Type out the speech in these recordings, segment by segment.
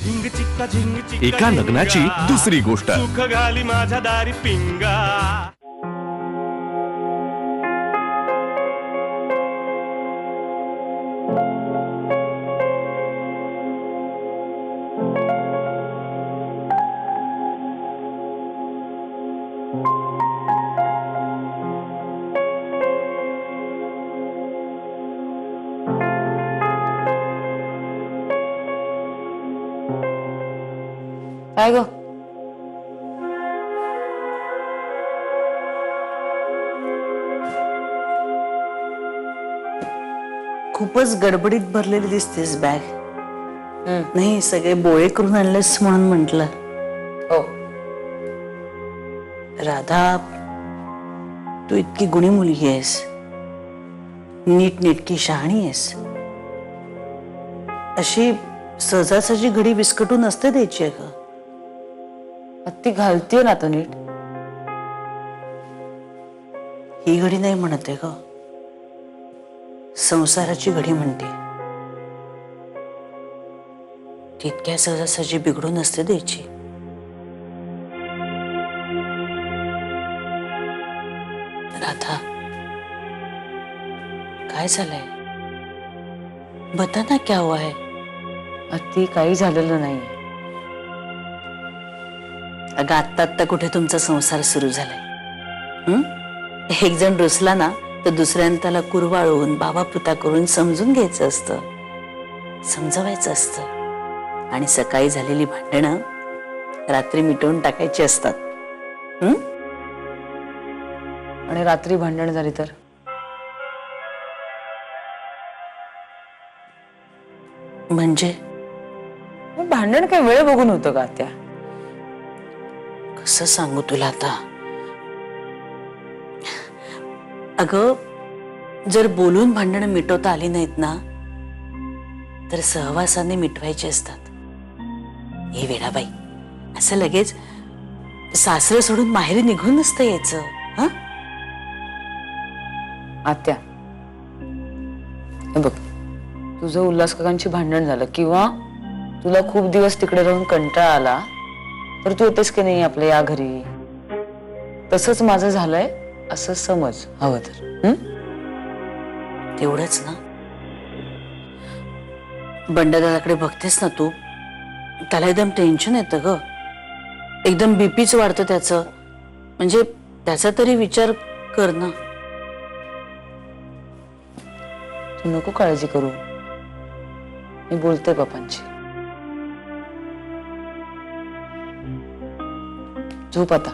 एका लग्नाची दुसरी गोष्ट. सुख घाली माझ्या दारी पिंगा. काय ग? खूपच गडबडीत भरलेली दिसतेस बॅग. नाही सगळे बोळे करून आणलेस म्हणून म्हटलं. हो. राधा, तू इतकी गुणी मुलगी आहेस, नीटनेटकी शहाणी आहेस. अशी सहजासहजी घडी विस्कटून नसते द्यायची आहे का? ती घालतीये ना तो नीट. ही घडी नाही म्हणते ग, संसाराची घडी म्हणते. तितक्या सहजासहजी बिघडून नसते द्यायची. राधा, काय झालंय? बता ना क्या हुआ है? ती काही झालेलं नाही. अगं आत्ता आत्ता कुठे तुमचा संसार सुरू झालाय. एक जण रुसला ना तर दुसऱ्याने त्याला कुरवाळून बाबापुता करून समजून घ्यायचं असतं, समजवायचं असतं. आणि सकाळी झालेली भांडणं रात्री मिटवून टाकायची असतात. आणि रात्री भांडण झाली तर म्हणजे भांडण काही वेळ बघून होतं का त्या? कसं सांगू तुला आता? अगं जर बोलून भांडणं मिटवता आली नाहीत ना तर सहवासाने मिटवायची असतात. हे वेडाबाई, असं लगेच सासरं सोडून माहेरी निघून नसतं यायचं. हा आत्या, हे बघ, तुझं उल्हास काकांची भांडण झालं किंवा तुला खूप दिवस तिकडे राहून कंटाळा आला तर तू येतेस की नाही आपल्या या घरी. तसंच माझं झालंय असं समज हवं तर. तेवढंच ना? बंडादादाकडे बघतेस ना तू, त्याला एकदम टेन्शन येतं ग, एकदम बीपीच वाढतं त्याचं. म्हणजे त्याचा तरी विचार कर ना. तू नको काळजी करू, मी बोलते पप्पांची. झोप आता.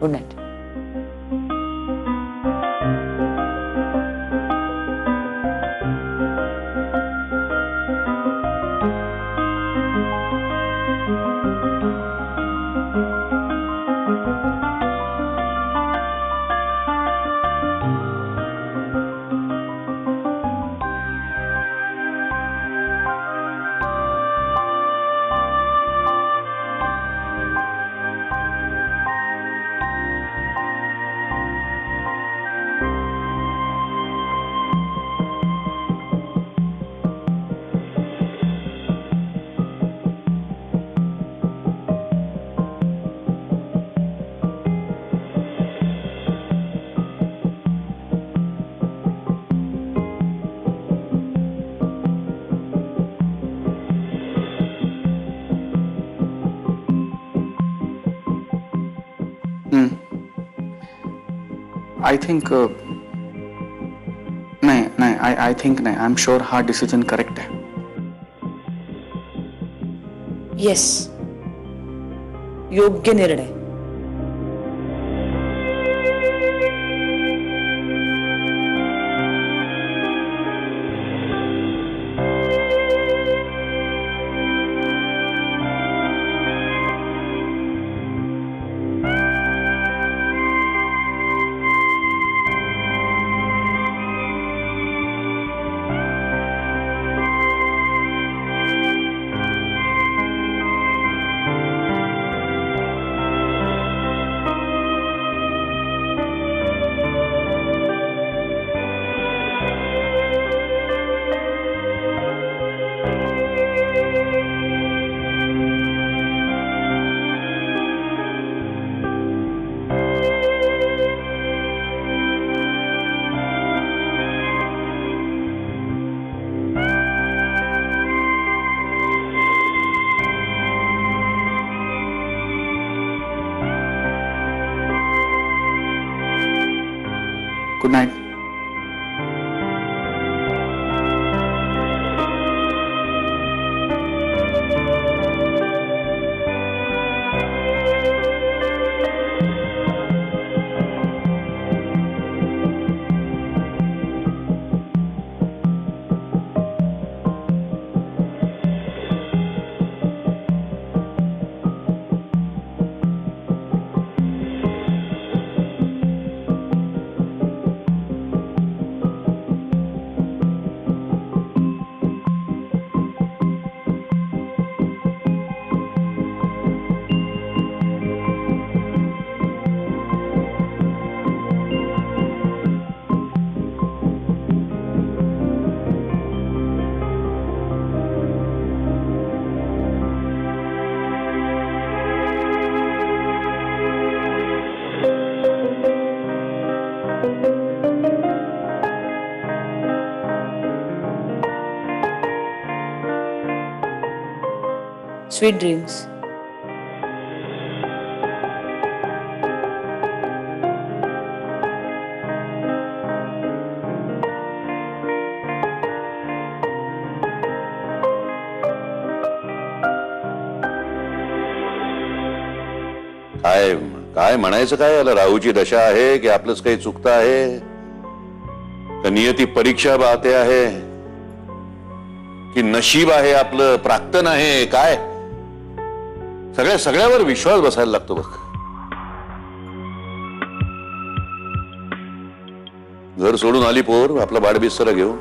Good night. I think नाही, I think नाही, I'm sure हा डिसिजन करेक्ट आहे. येस, योग्य निर्णय. Good night. Sweet dreams. काय काय म्हणायचं काय याला? राहूची दशा आहे की आपलंच काही चुकतं आहे? का नियती परीक्षा पाहते आहे की नशीब आहे आपलं, प्राक्तन आहे? काय सगळ्यावर विश्वास बसायला लागतो बघ. घर सोडून आली पोर आपला बाडबिस्तरा घेऊन.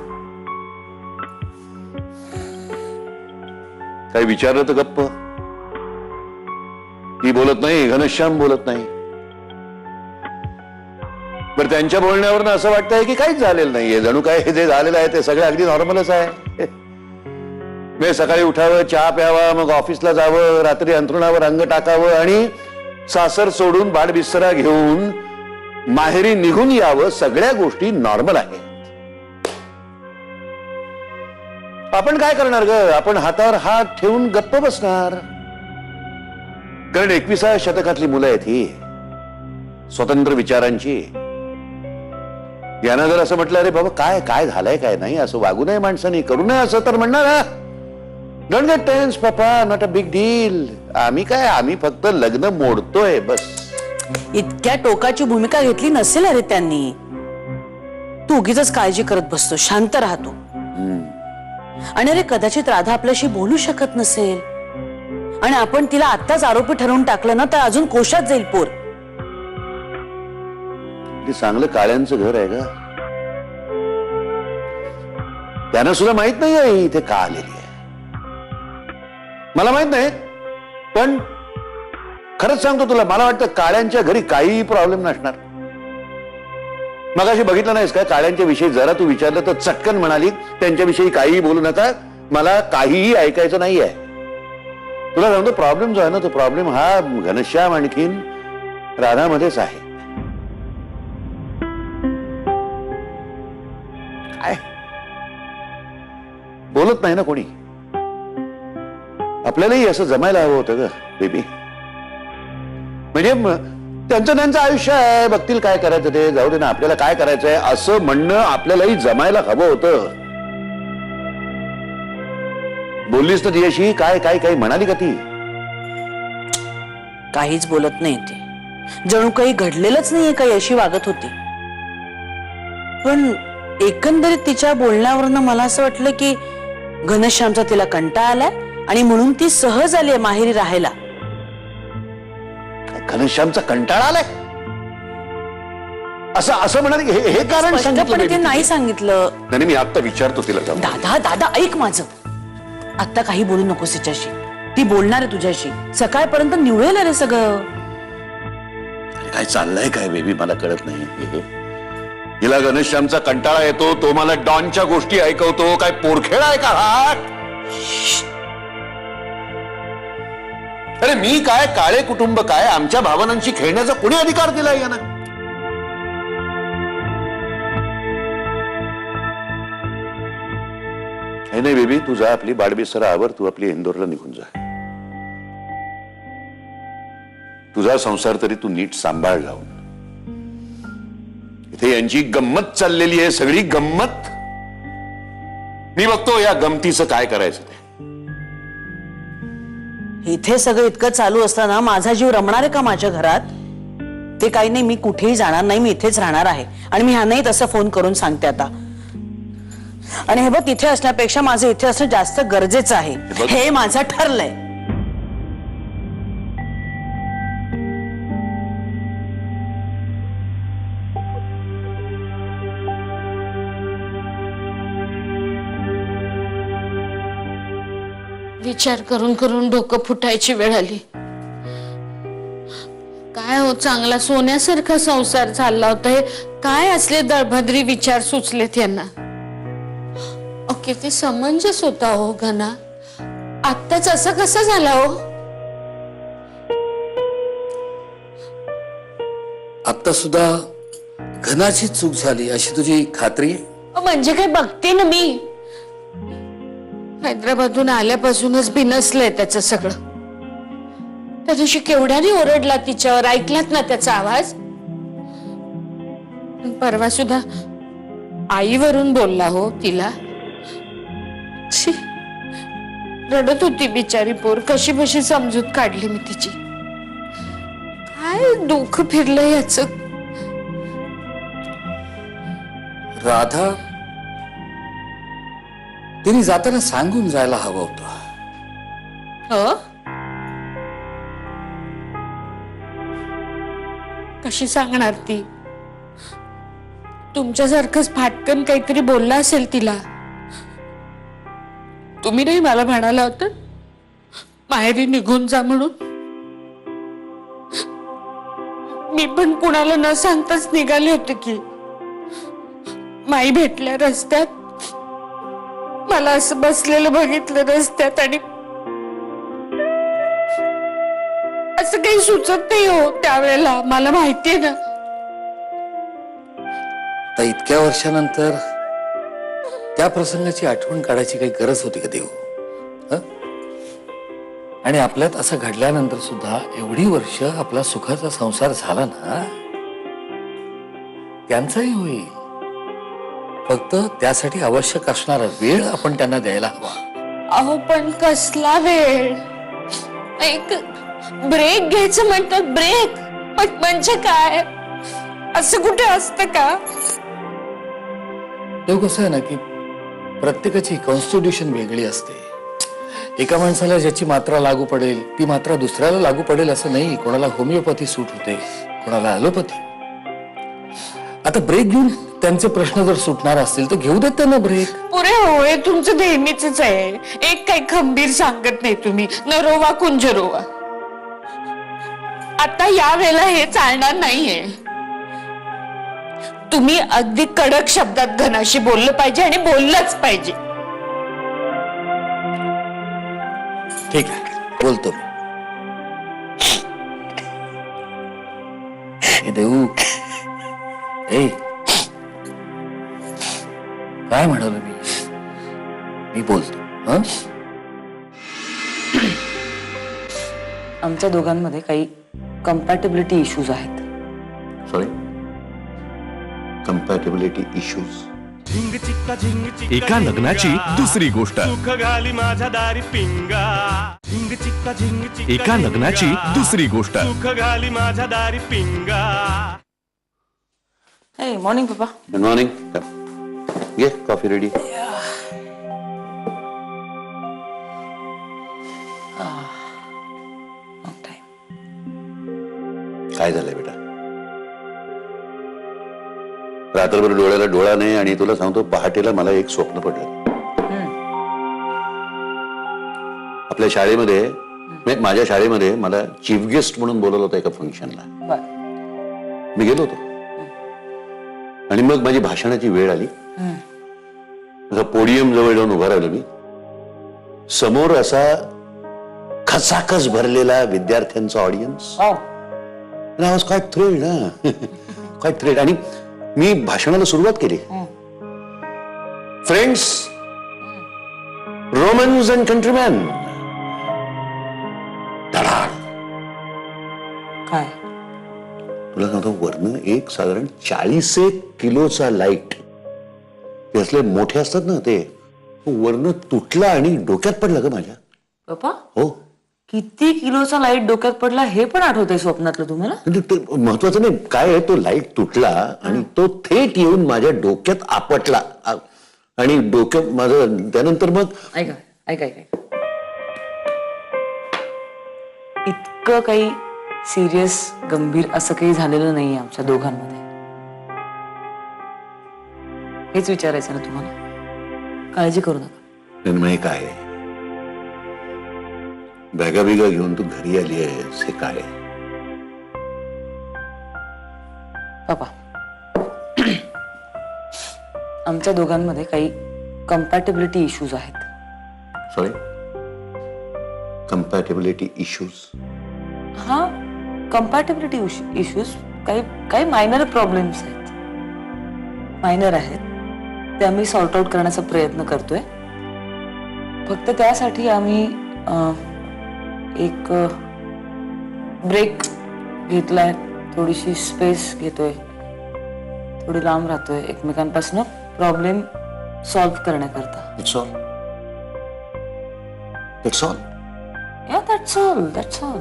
काही विचारलं तर गप्प. ती बोलत नाही, घनश्याम बोलत नाही. बरं, त्यांच्या बोलण्यावरनं असं वाटतंय की काहीच झालेलं नाहीये, जणू काय जे झालेलं आहे ते सगळं अगदी नॉर्मलच आहे. मी सकाळी उठावं, चहा प्यावा, मग ऑफिसला जावं, रात्री अंथरुणावर अंग टाकावं आणि सासर सोडून बाडबिस्तरा घेऊन माहेरी निघून यावं, सगळ्या गोष्टी नॉर्मल आहेत. आपण काय करणार ग? आपण हातावर हात ठेवून गप्प बसणार. कारण 21व्या शतकातली मुलं आहेत ही, स्वतंत्र विचारांची. यानं जर असं म्हटलं, अरे बाबा काय काय झालंय काय नाही, असं वागू नये माणसाने, करू नये असं, तर म्हणणार हा, डोंट गेट टेन्स पप्पा, नॉट अ बिग डील. आम्ही फक्त लग्न मोडतोय बस. इतक्या टोकाची भूमिका घेतली नसेल अरे त्यांनी. तू उगीच काळजी करत बसतो, शांत राहतो. आणि अरे कदाचित राधा आपल्याशी बोलू शकत नसेल आणि आपण तिला आत्ताच आरोपी ठरवून टाकलं ना तर अजून कोशात जाईल पोर. चांगलं काळ्यांचं घर आहे का? त्यांना सुद्धा माहित नाही इथे का आलेली आहे. मला माहित नाही, पण खरंच सांगतो तुला, मला वाटतं काळ्यांच्या घरी काही प्रॉब्लेम नसणार. मगाशी बघितलं नाहीस का, काळ्यांच्या विषयी जरा तू विचारलं तर चटकन म्हणाली त्यांच्याविषयी काहीही बोलू नका, मला काहीही ऐकायचं नाहीये. तुला सांगतो, प्रॉब्लेम जो आहे ना, तो प्रॉब्लेम हा घनश्याम आणखीन राधामध्येच आहे. काय बोलत नाही ना कोणी. आपल्यालाही असं जमायला हवं होतं ग बेबी. म्हणजे त्यांचं आयुष्य आहे, बघतील काय करायचं ते, जाऊ दे ना, आपल्याला काय करायचंय असं म्हणणं आपल्यालाही जमायला हवं होतं. बोललीस ना तिच्याशी? काय काय काही म्हणाली का ती? काहीच बोलत नाही ती, जणू काही घडलेलंच नाहीये काही अशी वागत होती. पण एकंदरीत तिच्या बोलण्यावरनं मला असं वाटलं की घनश्यामचा तिला कंटाळा आलाय आणि म्हणून ती सहज आली माहेरी राहायला. घनश्यामचा कंटाळा आलाय असं म्हणाले? हे कारण स्पष्टपणे ते नाही सांगितलं. नाही, मी आता विचारतो तिला. दादा ऐक माझं, आता काही बोलू नकोस तिच्याशी. ती बोलणार आहे तुझ्याशी, सकाळपर्यंत निवळेल रे सगळं. काय चाललंय काय बेबी, मला कळत नाही. हिला घनश्यामचा कंटाळा येतो, तो मला डॉनच्या गोष्टी ऐकवतो. काय पोरखेळ आहे का हा? अरे मी काय, काळे कुटुंब काय, आमच्या भावनांशी खेळण्याचा कोणी अधिकार दिलाय यानं? हे नाही बेबी, तू जा आपली बाडबिस्तरा आवर, तू आपली इंदोरला निघून जा. तुझा संसार तरी तू नीट सांभाळ लावून. इथे यांची गंमत चाललेली आहे, सगळी गंमत. मी बघतो या गमतीचं काय करायचं ते. इथे सगळं इतकं चालू असताना माझा जीव रमणार आहे का माझ्या घरात? ते काही नाही, मी कुठेही जाणार नाही, मी इथेच राहणार आहे. आणि मी ह्यांनाही तसं फोन करून सांगते आता. आणि हे बघ, तिथे असण्यापेक्षा माझं इथे असणं जास्त गरजेचं आहे, हे माझं ठरलंय. विचार करून करून डोकं फुटायची वेळ आली. काय हो, चांगला सोन्यासारखा संसार चालला होता, हे काय असले दळभद्री विचार सुचलेत यांना? किती समंजस होता हो घना, आत्ताच असं कसं झाला हो? आता सुद्धा घनाची चूक झाली अशी तुझी खात्री आहे? म्हणजे काय बघते ना मी, हैदराबादहून आल्यापासूनच बिनसलंय त्याचं सगळं. त्या दिवशी केवढ्याने ओरडला तिच्यावर, ऐकलात ना त्याचा आवाज? परवा सुद्धा आईवरून बोलला हो तिला. छी, रडत होती बिचारी पोर, कशी बशी समजूत काढली मी तिची. काय डोकं फिरलं याचं. राधा तिने जाताना सांगून जायला हवं होतं. हो, कशी सांगणार ती? तुमच्यासारखंच फाटकन काहीतरी बोलला असेल तिला. तुम्ही नाही मला म्हणाला होता माहेरी निघून जा म्हणून? मी पण कुणाला न सांगताच निघाले होते की. माई भेटल्या रस्त्यात, मला असं बसलेलं बघितलं रस्त्यात, आणि असं काही सुचत नाही हो त्यावेळेला, मला माहितीये ना. आता इतक्या वर्षानंतर त्या प्रसंगाची आठवण काढायची काही गरज होती का देऊ? आणि आपल्यात असं घडल्यानंतर सुद्धा एवढी वर्ष आपला सुखाचा संसार झाला ना, त्यांचाही होईल. फक्त त्यासाठी आवश्यक असणारा वेळ आपण त्यांना द्यायला हवा. अहो पण कसला वेळ? एक ब्रेक घ्यायचं म्हणतात, ब्रेक म्हणजे काय? असं कुठे असतं का? तेव्हा कसं आहे ना की प्रत्येकाची कॉन्स्टिट्यूशन वेगळी असते. एका माणसाला ज्याची मात्रा लागू पडेल ती मात्रा दुसऱ्याला लागू पडेल असं नाही. कोणाला होमिओपॅथी सूट होते, कोणाला ॲलोपॅथी. आता ब्रेक घेऊन त्यांचे प्रश्न जर सुटणार असतील तर घेऊ देत त्यांना ब्रेक. पुरे होय, तुमचं नेहमीच आहे. एक काही खंबीर सांगत नाही तुम्ही, न रोवा कुंज रोवा. आता या वेळेला हे चालणार नाहीये. तुम्ही अगदी कडक शब्दात घनाशी बोललं पाहिजे, आणि बोललंच पाहिजे. ठीक आहे, बोलतो मी. हे देऊ, ए काय म्हणालो मी बोलतो. हं? आमच्या दोघांमध्ये काही कम्पॅटेबिलिटी इश्यूज आहेत. Sorry, compatibility issues. झिंग चिक्का झिंग चिक्का एका लग्नाची दुसरी गोष्ट. सुख घाली माझ्या दारी पिंगा. झिंग चिक्का झिंग चिक्का एका लग्नाची दुसरी गोष्ट. सुख घाली माझ्या दारी पिंगा. हे मॉर्निंग पप्पा. Good morning. घे कॉफी रेडी. काय झालंय बेटा? रात्रभर डोळ्याला डोळा नाही, आणि तुला सांगतो पहाटेला मला एक स्वप्न पडलं. आपल्या शाळेमध्ये, माझ्या शाळेमध्ये मला चीफ गेस्ट म्हणून बोलवलं होतं एका फंक्शनला. मी गेलो होतो, आणि मग माझी भाषणाची वेळ आली. पोडियम जवळ जाऊन उभा राहिलो मी. समोर असा खचाखच भरलेला विद्यार्थ्यांचा audience. I was quite thrilled, quite thrilled. आणि मी भाषणाला सुरुवात केली. Friends, Romans and countryman. काय? तुला सांगतो वरनं एक साधारण 40 किलोचा लाईट, ते असले मोठे असतात ना ते, वरनं तुटला आणि डोक्यात पडला ग माझ्या. पप्पा हो, किती किलोचा लाईट डोक्यात पडला हे पण आठवतंय स्वप्नातलं तुम्हाला? म्हणजे ते महत्वाचं नाही काय आहे, तो लाईट तुटला आणि तो थेट येऊन माझ्या डोक्यात आपटला आणि डोक्यात माझं त्यानंतर मग ऐका ऐका ऐका, इतकं काही सिरियस गंभीर असं काही झालेलं नाहीये आमच्या दोघांमध्ये. हेच विचारायचं ना तुम्हाला? काळजी करू नका. तन्मय काय आहे? बॅगा बिगा घेऊन तू घरी आली आहेस हे काय? पापा आमच्या दोघांमध्ये काही कम्पॅटेबिलिटी इश्यूज आहेत. Sorry, compatibility issues? हा, कम्पॅटेबिलिटी इश्यूज, काही मायनर प्रॉब्लेम्स आहेत, मायनर आहेत, ते आम्ही सॉर्ट आउट करण्याचा प्रयत्न करतोय. फक्त त्यासाठी आम्ही एक ब्रेक घेतलाय, थोडीशी स्पेस घेतोय, थोडी लांब राहतोय एकमेकांपासून प्रॉब्लेम सॉल्व्ह करण्याकरता. That's all. That's all. Yeah, that's all. That's all.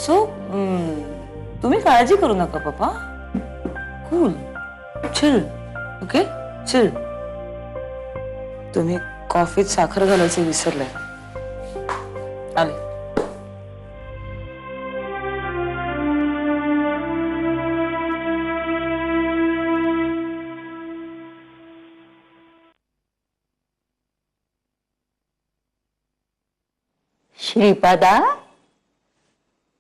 So, तुम्ही काळजी करू नका पप्पा. Cool, chill, okay, chill. तुम्ही कॉफीत साखर घालायचं विसरलाय. आले. श्रीपादा,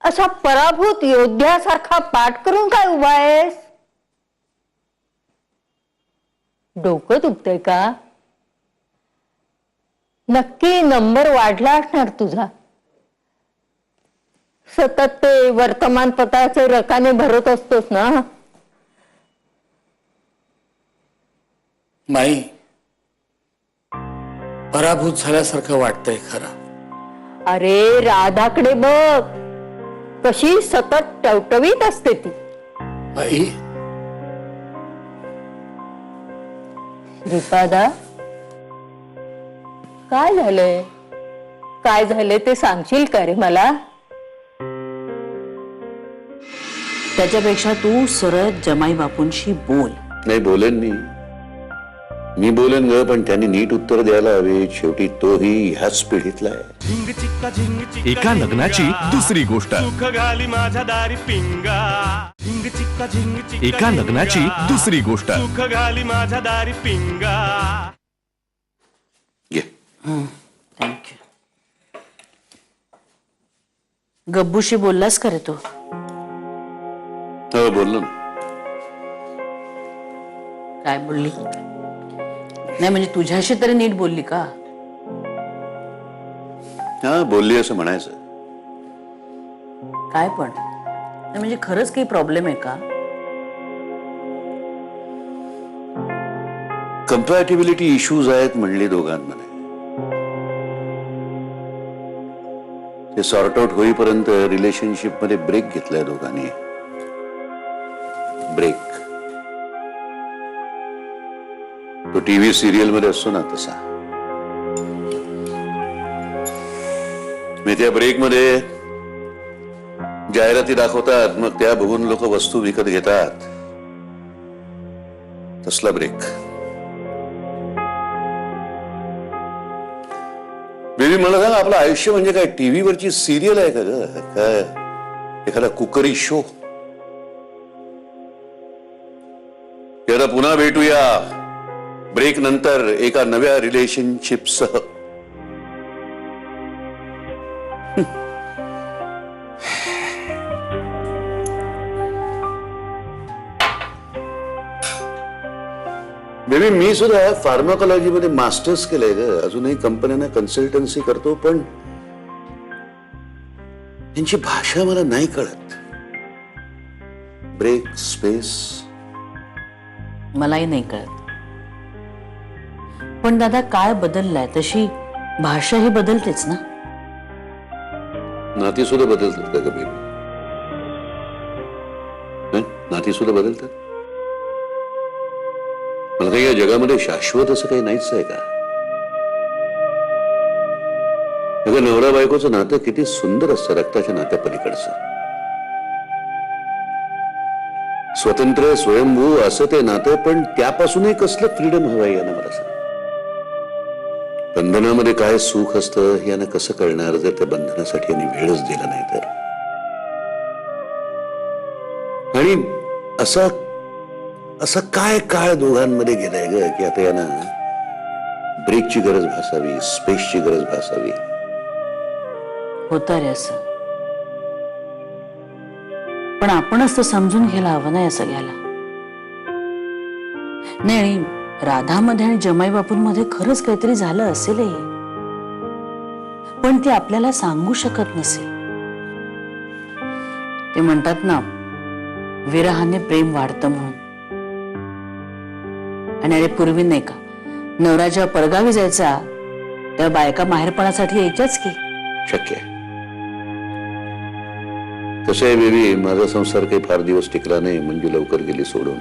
असा पराभूत योद्ध्यासारखा पाठ करून काय उभा आहेस? डोकं दुखतंय का? नक्की नंबर वाढला असणार तुझा. सतत ते वर्तमानपत्राचे रकाने भरत असतोस ना? नाही, पराभूत झाल्यासारखं वाटतंय खरं. अरे राधाकडे बघ, कशी सतत टवटवीत असते ती. आई, श्रीपादा, काय झालंय? काय झालंय ते सांगशील का रे मला? त्याच्यापेक्षा तू सरळ जमाई बापूंशी बोल. नाही बोलेन मी बोलेन ग, पण त्यांनी नीट उत्तर द्यायला हवे. शेवटी तोही ह्याच पिढीतला आहे. झिंग चिक्का झिंग चिक्का एका झिंगा. लग्नाची दुसरी गोष्ट. सुख घाली माझ्या दारी पिंगा. झिंग चिक्का झिंग चिक्का एका झिंगा. लग्नाची दुसरी गोष्ट. सुख घाली माझ्या दारी पिंगा. घे. थँक्यू. गब्बूशी बोललास का रे तू? हो बोललो ना. काय बोलली? नाही म्हणजे तुझ्याशी तरी नीट बोलली का? हा बोलली असं म्हणायचं. काय पण नाही म्हणजे खरंच काही प्रॉब्लेम आहे का? कम्पॅटिबिलिटी इश्यूज आहेत म्हणले दोघांमध्ये. ते सॉर्ट आउट होईपर्यंत रिलेशनशिप मध्ये ब्रेक घेतलाय दोघांनी. ब्रेक तो टीव्ही सिरियल मध्ये असतो ना तसा. मी त्या ब्रेक मध्ये जाहिराती दाखवतात, मग त्या बघून लोक वस्तू विकत घेतात, तसला ब्रेक. बेबी मला सांग, आपलं आयुष्य म्हणजे काय टीव्ही वरची सिरियल आहे का ग? काय एखादा कुकरी शो? आता पुन्हा भेटूया ब्रेक नंतर एका नव्या रिलेशनशिप सह. बेबी मी सुद्धा फार्माकोलॉजी मध्ये मास्टर्स केलंय ग. अजूनही कंपन्यांना कन्सल्टन्सी करतो, पण त्यांची भाषा मला नाही कळत. ब्रेक, स्पेस मलाही नाही कळत. पण दादा काळ बदललाय तशी भाषा ही बदलतेच ना. नाती सुद्धा बदलतात का बेबी? नाती सुद्धा बदलतात. मला काही या जगामध्ये शाश्वत असं काही नाहीच आहे का? अगं नवरा बायकोचं नातं किती सुंदर असतं, रक्ताच्या नात्या पलीकडचं. स्वतंत्र स्वयंभू असं ते नातं, पण त्यापासूनही कसलं फ्रीडम हवंय यानं मला सांग. बंधनामध्ये काय सुख असतं हे यानं कसं कळणार जर त्या बंधनासाठी यांनी वेळच दिला नाही तर. आणि असा असा काय काळ दोघांमध्ये गेलाय ग की आता यांना ब्रेकची गरज भासावी, स्पेसची गरज भासावी. होतं रे असं, पण आपणच तर समजून घ्यायला हवं ना या सगळ्याला. नाही, आणि राधामध्ये आणि जमाई बापूंमध्ये खरंच काहीतरी झालं असेलही, पण ते आपल्याला सांगू शकत नसेल. ते म्हणतात ना, विरहाने प्रेम वाढतं म्हणून. आणि अरे पूर्वी नाही का, नवरा जेव्हा परगावी जायचा तेव्हा बायका माहेरपणासाठी यायच्याच की. शक्य आहे. कसं आहे बेबी, माझा संसार काही फार दिवस टिकला नाही, मंजू लवकर गेली सोडून.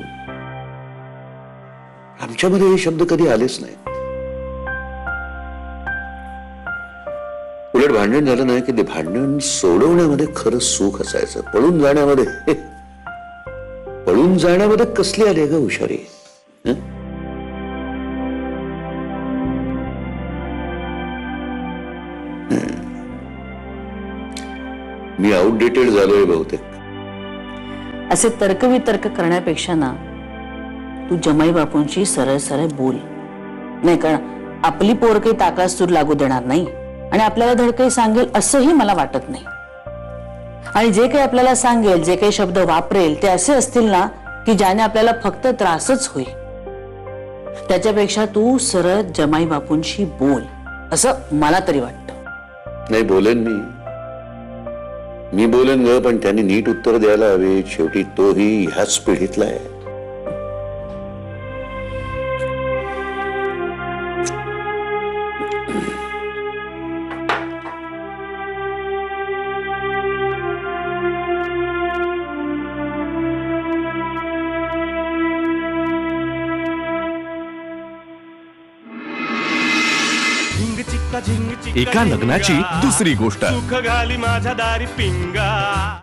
आमच्यामध्ये हे शब्द कधी आलेच नाही. उलट भांडण झालं नाही की ते भांडण सोडवण्यामध्ये खरं सुख असायचं. पळून जाण्यामध्ये कसली आली ग हुशारी. मी आउटडेटेड झालोय बहुतेक. असे तर्कवितर्क करण्यापेक्षा ना, तू जमाई बापूंची सरळ सरळ बोल. नाही, कारण आपली पोर काही ताकासूर लागू देणार नाही आणि आपल्याला धड काही सांगेल असंही मला वाटत नाही. आणि जे काही आपल्याला सांगेल, जे काही शब्द वापरेल ते असे असतील ना की ज्याने आपल्याला फक्त त्रासच होईल. त्याच्यापेक्षा तू सरळ जमाई बापूंशी बोल, असं मला तरी वाटतं. नाही, बोलेन मी बोलेन ग, पण त्यांनी नीट उत्तर द्यायला हवे. शेवटी तोही ह्याच पिढीतला आहे. झिंग चिक्का झिंग चिक्का एका लग्नाची दुसरी गोष्ट. सुख घाली माझ्या दारी पिंगा.